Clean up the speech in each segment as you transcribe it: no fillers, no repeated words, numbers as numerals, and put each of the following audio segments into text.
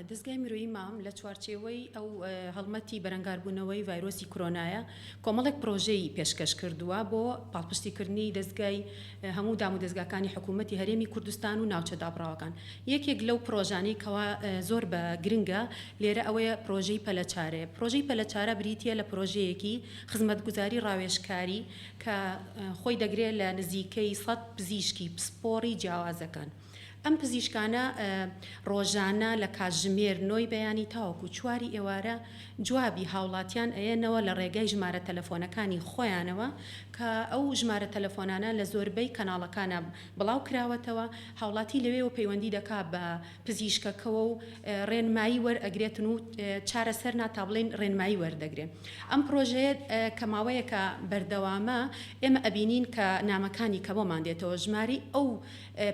دەستگای مرۆیی مام لە چوارچێوەی ئەو هەڵمەتی بەرەنگاربوونەوەی ڤایرۆسی کۆرۆنایە کۆمەڵێک پرۆژەی پێشکەش کردووە بۆ پاڵپشتیکردنی دەستگای هەموو دام و دەستگاکانی حکوومەتی هەرێمی کوردستان و ناوچە دابڕاوەکان. یەکێک لەو پرۆژانەی کەوا زۆر بە گرنگە لێرە ئەوەیە پرۆژەی پەلەچارەیە. پرۆژەی پەلەچارە بریتیە لە پرۆژەیەکی خزمەتگوزاری ڕاوێژکاری کە خۆی دەگرێت لە نزیکەی 100 پزیشکی پسپۆڕی جیاوازەکان. ئەم پزیشکانە ڕۆژانە لە کاتژمێر 9 بەیانی تاوەکو 4 ئێوارە جوابی هاوڵاتیان ئەیەنەوە لە ڕێگای ژمارە تەلەفۆنەکانی خۆیانەوە کە ئەو ژمارە تەلەفۆنانە لە زۆربەی کەناڵەکانە بڵاو کراوەتەوە. هاوڵاتی لەوێ و پەیوەندی دەکا بە پزیشکەکەەوە و ڕێنمایی وەرئەگرێتن و چارەسەر تا بڵێن ڕێنمایی وەردەگرێن. ئەم پرۆژەیە کە ماوەیەکە بەردەوامە ئێمە ئەبینین کە نامەکانی کە بۆمان دێتەوە ژماری ئەو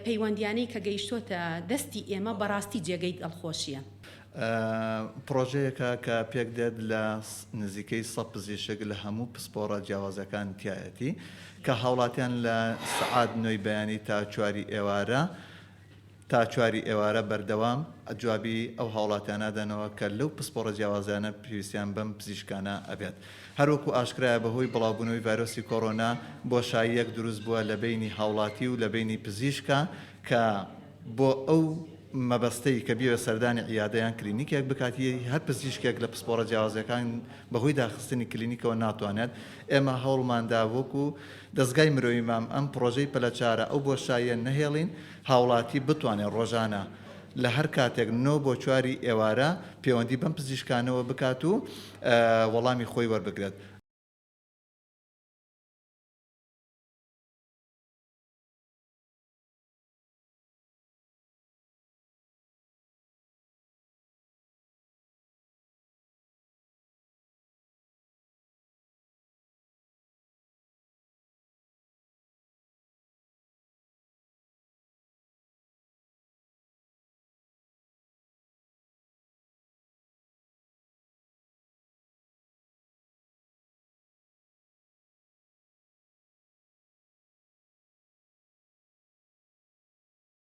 پەیوەندیانەی کە گەیشتۆتە دەستی ئێمە بەڕاستی جێگەی دڵخۆشیە. پرۆژەیەکە کە پێک دێت لە نزیکەی 100 پزیشک لە هەموو پسپۆڕە جیاوازەکان تایەتی کە هاوڵاتیان لە سعات 9 بەیانی تا 4 ئێوارە بەردەوام جوابی ئەو هاوڵاتیانە دەنەوە کە لەو پسپۆڕە جیاوازانە پێویستیان بەم پزیشکانە ئەبێت. هەروەکو ئاشکرایە بەهۆی بڵاوبوونەوەی ڤایرۆسی کۆڕۆنا بۆشاییەک دروست بووە لە بینی هاوڵاتی و لە بینی پزیشکە کە بۆ ئەو مەبەستەی کە بیوە سەردانی عیادەیان کلینیکێک بکاتی هەر پزیشکێک لە پسپۆڕە جیاوازەکان بەهۆی داخستنی کلینیکەوە ناتوانێت. ئێمە هەوڵماندا وەکو دەستگای مرۆیی مام ئەم پرۆژەی پەلەچارە ئەو بۆشاییە نەهێڵین هاوڵاتی بتوانێت ڕۆژانە لە هەر کاتێک 9 بۆ 4 ئێوارە پەیوەندی بەم پزیشکانەوە بکات و وەڵامی خۆی وەربگرێت.